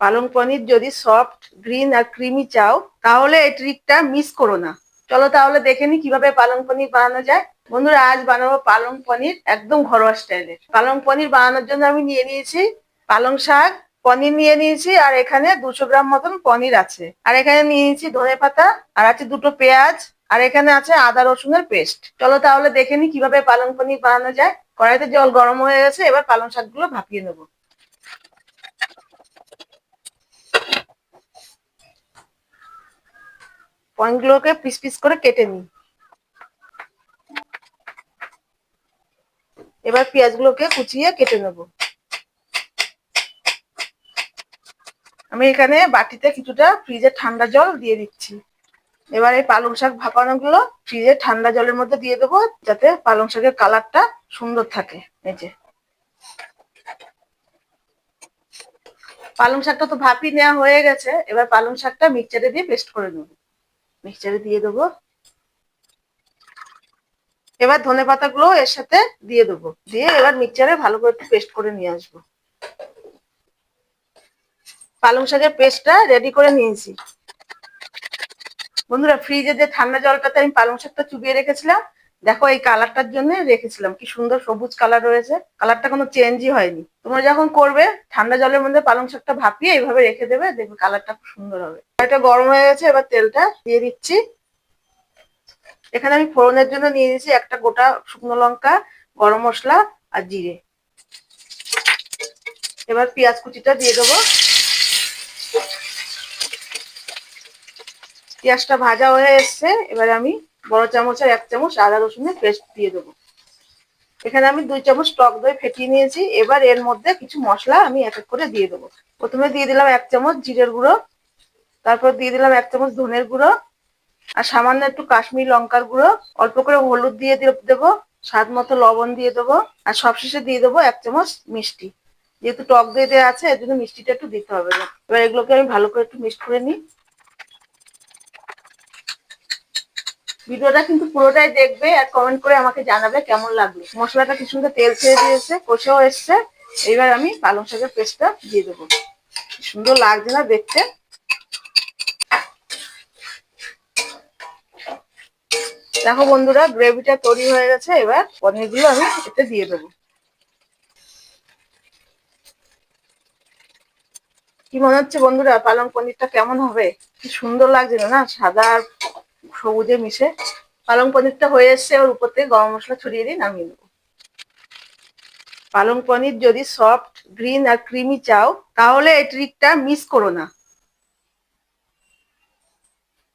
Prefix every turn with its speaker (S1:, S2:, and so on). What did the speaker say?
S1: পালং পনির যদি soft green আর creamy চাও তাহলে এই ট্রিকটা মিস করো না। চলো তাহলে দেখে নি কিভাবে পালং পনির বানানো যায়। বন্ধুরা, আজ বানাবো পালং পনির একদম ঘরোয়া স্টাইলের। পালং পনির বানানোর জন্য আমি নিয়ে নিয়েছি পালং শাক, পনির নিয়ে নিয়েছি, আর এখানে 200 গ্রাম মতন পনির আছে, আর এখানে নিয়ে নিয়েছি ধনেপাতা, আর আছে দুটো পেঁয়াজ, আর এখানে আছে আদা রসুনের পেস্ট। চলো তাহলে দেখে নি কিভাবে পালং পনির বানানো যায়। কড়াইতে জল গরম হয়ে গেছে, এবার পালং শাকগুলো ভাপিয়ে নেবো। পনিরগুলোকে পিস পিস করে কেটে নিই। এবার পেঁয়াজগুলোকে কুচিয়ে কেটে নেব। আমি এখানে বাটিতে কিছুটা ফ্রিজের ঠান্ডা জল দিয়ে দিচ্ছি। এবার এই পালং শাক ভাপানো গুলো ফ্রিজের ঠান্ডা জলের মধ্যে দিয়ে দেবো, যাতে পালং শাকের কালারটা সুন্দর থাকে। এই যে পালং শাকটা তো ভাপি নেওয়া হয়ে গেছে, এবার পালং শাকটা মিক্সচারে দিয়ে পেস্ট করে নেবো। মিক্সচারে দিয়ে দেবো। এবার ধনেপাতা গুলো এর সাথে দিয়ে দেবো, দিয়ে এবার মিক্সচারে ভালো করে একটু পেস্ট করে নিয়ে আসবো। পালং শাকের পেস্টটা রেডি করে নিয়েছি। বন্ধুরা, ফ্রিজে যে ঠান্ডা জলটাতে আমি পালং শাকটা চুবিয়ে রেখেছিলাম, দেখো এই কালারটার জন্য রেখেছিলাম, কি সুন্দর সবুজ কালার রয়েছে, কালারটা কোনো চেঞ্জই হয়নি। তোমরা যখন করবে ঠান্ডা জলের মধ্যে পালং শাকটা ভাপিয়ে এইভাবে রেখে দেবে, দেখবে কালারটা খুব সুন্দর হবে। এটা গরম হয়ে গেছে, এবার তেলটা দিয়ে দিচ্ছি। এখানে আমি ফোড়নের জন্য নিয়ে নিয়েছি একটা গোটা শুকনো লঙ্কা, গরম মশলা আর জিরে। এবার পেঁয়াজ কুচিটা দিয়ে দেবো। পেঁয়াজটা ভাজা হয়ে এসছে, এবার আমি বড় চামচের 1 চামচ আদা রসুনের পেস্ট দিয়ে দেবো। এখানে আমি 2 চামচ টক দই ফেটিয়ে নিয়েছি। এবার এর মধ্যে কিছু মশলা আমি এক এক করে দিয়ে দেবো। প্রথমে দিয়ে দিলাম 1 চামচ জিরের গুঁড়ো, তারপর দিয়ে দিলাম 1 চামচ ধনের গুঁড়ো, আর সামান্য একটু কাশ্মীরি লঙ্কার গুঁড়ো, অল্প করে হলুদ দিয়ে দেবো, স্বাদ মতো লবণ দিয়ে দেবো, আর সবশেষে দিয়ে দেবো 1 চামচ মিষ্টি। যেহেতু টক দই দেওয়া আছে, এর জন্য মিষ্টিটা একটু দিতে হবে না। এবার এগুলোকে আমি ভালো করে একটু মিক্স করে নিই। ভিডিওটা কিন্তু পুরোটাই দেখবে আর কমেন্ট করে আমাকে জানাবে কেমন লাগলো। মশলাটা কি সুন্দর তেল ছেড়ে দিয়েছে, কষেও এসছে। এইবার আমি পালং শাকের পেস্টটা দিয়ে দেবো। সুন্দর লাগছে না দেখতে? দেখো বন্ধুরা, গ্রেভিটা তৈরি হয়ে গেছে। এবার পনিরগুলো আমি এতে দিয়ে দেবো। কি মনে হচ্ছে বন্ধুরা, পালং পনিরটা কেমন হবে? কি সুন্দর লাগছে না, সাদা আর সবুজে মিশে। পালং পনিরটা হয়ে এসছে, ওর উপর থেকে গরম মশলা ছড়িয়ে দিয়ে নামিয়ে দেবো। পালং পনির যদি সফট গ্রিন আর ক্রিমি চাও তাহলে এই ট্রিকটা মিস করো না।